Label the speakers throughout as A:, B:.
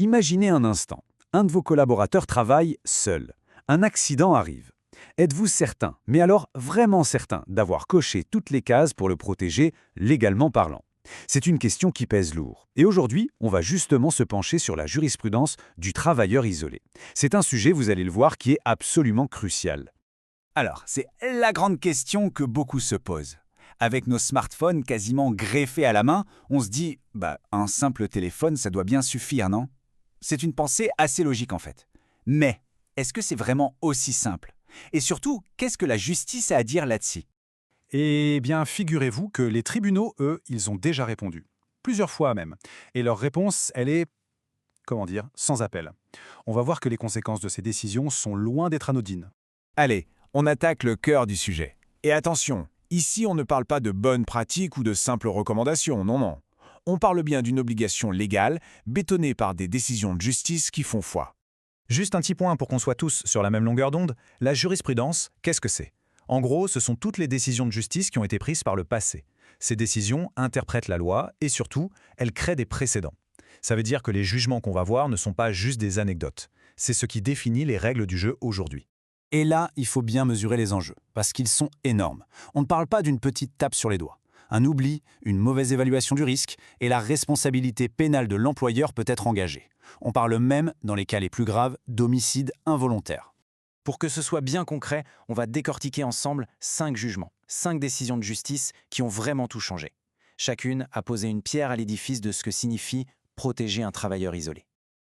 A: Imaginez un instant, un de vos collaborateurs travaille seul. Un accident arrive. Êtes-vous certain, mais alors vraiment certain, d'avoir coché toutes les cases pour le protéger légalement parlant? C'est une question qui pèse lourd. Et aujourd'hui, on va justement se pencher sur la jurisprudence du travailleur isolé. C'est un sujet, vous allez le voir, qui est absolument crucial.
B: Alors, c'est la grande question que beaucoup se posent. Avec nos smartphones quasiment greffés à la main, on se dit un simple téléphone, ça doit bien suffire, non? C'est une pensée assez logique en fait. Mais, est-ce que c'est vraiment aussi simple? Et surtout, qu'est-ce que la justice a à dire là-dessus?
C: Eh bien, figurez-vous que les tribunaux, eux, ils ont déjà répondu. Plusieurs fois même. Et leur réponse, elle est, comment dire, sans appel. On va voir que les conséquences de ces décisions sont loin d'être anodines.
D: Allez, on attaque le cœur du sujet. Et attention, ici on ne parle pas de bonnes pratiques ou de simples recommandations, non, non. On parle bien d'une obligation légale, bétonnée par des décisions de justice qui font foi.
E: Juste un petit point pour qu'on soit tous sur la même longueur d'onde, la jurisprudence, qu'est-ce que c'est? En gros, ce sont toutes les décisions de justice qui ont été prises par le passé. Ces décisions interprètent la loi et surtout, elles créent des précédents. Ça veut dire que les jugements qu'on va voir ne sont pas juste des anecdotes. C'est ce qui définit les règles du jeu aujourd'hui.
B: Et là, il faut bien mesurer les enjeux, parce qu'ils sont énormes. On ne parle pas d'une petite tape sur les doigts. Un oubli, une mauvaise évaluation du risque, et la responsabilité pénale de l'employeur peut être engagée. On parle même, dans les cas les plus graves, d'homicide involontaire. Pour que ce soit bien concret, on va décortiquer ensemble 5 jugements, 5 décisions de justice qui ont vraiment tout changé. Chacune a posé une pierre à l'édifice de ce que signifie protéger un travailleur isolé.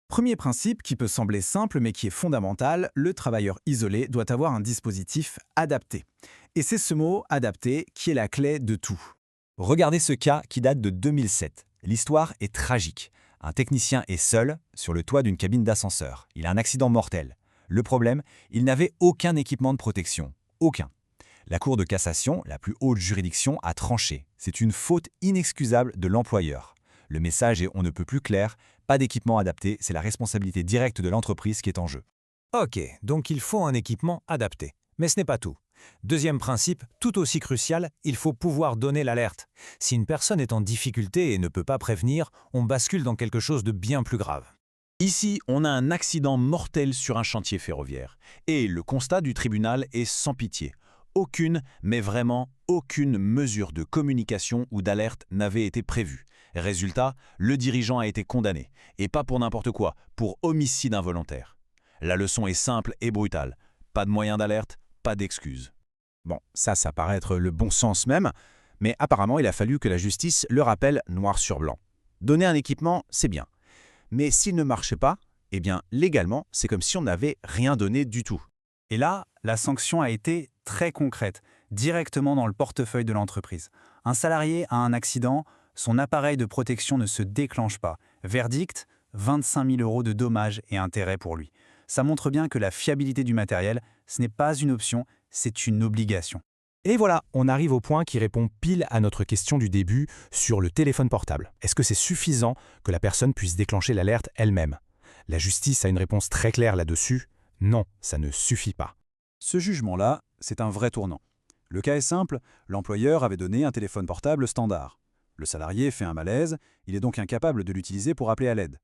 E: Premier principe qui peut sembler simple mais qui est fondamental, le travailleur isolé doit avoir un dispositif adapté. Et c'est ce mot « adapté » qui est la clé de tout.
F: Regardez ce cas qui date de 2007. L'histoire est tragique. Un technicien est seul sur le toit d'une cabine d'ascenseur. Il a un accident mortel. Le problème, il n'avait aucun équipement de protection. Aucun. La Cour de cassation, la plus haute juridiction, a tranché. C'est une faute inexcusable de l'employeur. Le message est on ne peut plus clair, pas d'équipement adapté, c'est la responsabilité directe de l'entreprise qui est en jeu.
G: Ok, donc il faut un équipement adapté. Mais ce n'est pas tout. Deuxième principe, tout aussi crucial, il faut pouvoir donner l'alerte. Si une personne est en difficulté et ne peut pas prévenir, on bascule dans quelque chose de bien plus grave.
A: Ici, on a un accident mortel sur un chantier ferroviaire. Et le constat du tribunal est sans pitié. Aucune, mais vraiment aucune mesure de communication ou d'alerte n'avait été prévue. Résultat, le dirigeant a été condamné. Et pas pour n'importe quoi, pour homicide involontaire. La leçon est simple et brutale. Pas de moyen d'alerte, pas d'excuses.
B: Bon, ça paraît être le bon sens même, mais apparemment il a fallu que la justice le rappelle noir sur blanc. Donner un équipement, c'est bien. Mais s'il ne marchait pas, eh bien légalement, c'est comme si on n'avait rien donné du tout.
C: Et là, la sanction a été très concrète, directement dans le portefeuille de l'entreprise. Un salarié a un accident, son appareil de protection ne se déclenche pas. Verdict, 25 000 € de dommages et intérêts pour lui. Ça montre bien que la fiabilité du matériel, ce n'est pas une option, c'est une obligation.
G: Et voilà, on arrive au point qui répond pile à notre question du début sur le téléphone portable. Est-ce que c'est suffisant que la personne puisse déclencher l'alerte elle-même? La justice a une réponse très claire là-dessus. Non, ça ne suffit pas.
C: Ce jugement-là, c'est un vrai tournant. Le cas est simple, l'employeur avait donné un téléphone portable standard. Le salarié fait un malaise, il est donc incapable de l'utiliser pour appeler à l'aide.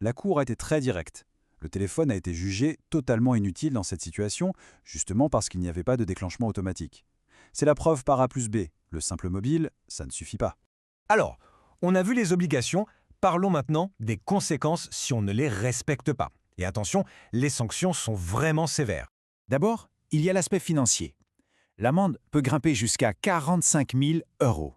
C: La Cour a été très directe. Le téléphone a été jugé totalement inutile dans cette situation, justement parce qu'il n'y avait pas de déclenchement automatique. C'est la preuve par A plus B. Le simple mobile, ça ne suffit pas.
G: Alors, on a vu les obligations, parlons maintenant des conséquences si on ne les respecte pas. Et attention, les sanctions sont vraiment sévères.
B: D'abord, il y a l'aspect financier. L'amende peut grimper jusqu'à 45 000 €.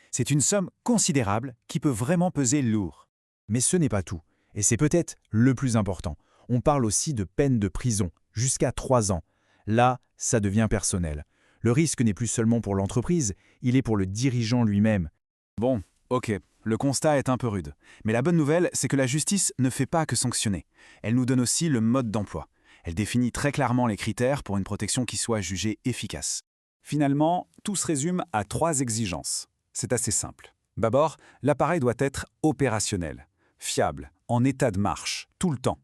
B: C'est une somme considérable qui peut vraiment peser lourd. Mais ce n'est pas tout, et c'est peut-être le plus important. On parle aussi de peine de prison, jusqu'à 3 ans. Là, ça devient personnel. Le risque n'est plus seulement pour l'entreprise, il est pour le dirigeant lui-même.
C: Bon, ok, le constat est un peu rude. Mais la bonne nouvelle, c'est que la justice ne fait pas que sanctionner. Elle nous donne aussi le mode d'emploi. Elle définit très clairement les critères pour une protection qui soit jugée efficace. Finalement, tout se résume à 3 exigences. C'est assez simple. D'abord, l'appareil doit être opérationnel, fiable, en état de marche, tout le temps.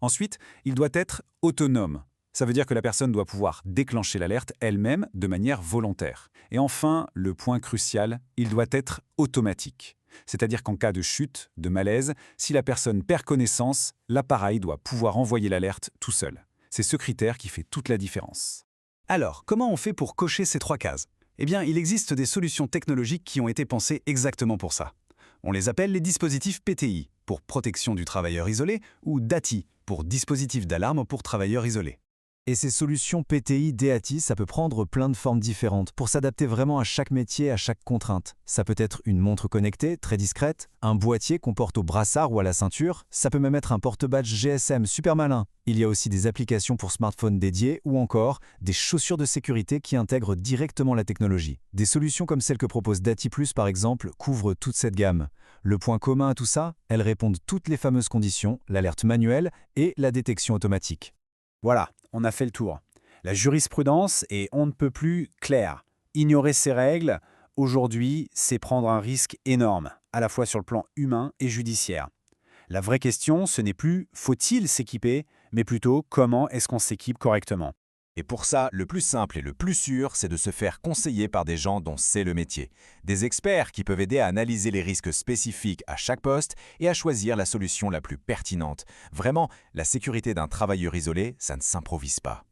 C: Ensuite, il doit être autonome. Ça veut dire que la personne doit pouvoir déclencher l'alerte elle-même de manière volontaire. Et enfin, le point crucial, il doit être automatique.
B: C'est-à-dire qu'en cas de chute, de malaise, si la personne perd connaissance, l'appareil doit pouvoir envoyer l'alerte tout seul. C'est ce critère qui fait toute la différence.
H: Alors, comment on fait pour cocher ces 3 cases? Eh bien, il existe des solutions technologiques qui ont été pensées exactement pour ça. On les appelle les dispositifs PTI, pour protection du travailleur isolé, ou DATI, pour dispositif d'alarme pour travailleurs isolés.
I: Et ces solutions PTI, DATI, ça peut prendre plein de formes différentes pour s'adapter vraiment à chaque métier, à chaque contrainte. Ça peut être une montre connectée, très discrète, un boîtier qu'on porte au brassard ou à la ceinture, ça peut même être un porte-badge GSM super malin. Il y a aussi des applications pour smartphones dédiées ou encore des chaussures de sécurité qui intègrent directement la technologie. Des solutions comme celle que propose DATI+, par exemple, couvrent toute cette gamme. Le point commun à tout ça, elles répondent toutes les fameuses conditions, l'alerte manuelle et la détection automatique.
C: Voilà, on a fait le tour. La jurisprudence est on ne peut plus claire. Ignorer ces règles, aujourd'hui, c'est prendre un risque énorme, à la fois sur le plan humain et judiciaire. La vraie question, ce n'est plus faut-il s'équiper, mais plutôt comment est-ce qu'on s'équipe correctement.
F: Et pour ça, le plus simple et le plus sûr, c'est de se faire conseiller par des gens dont c'est le métier. Des experts qui peuvent aider à analyser les risques spécifiques à chaque poste et à choisir la solution la plus pertinente. Vraiment, la sécurité d'un travailleur isolé, ça ne s'improvise pas.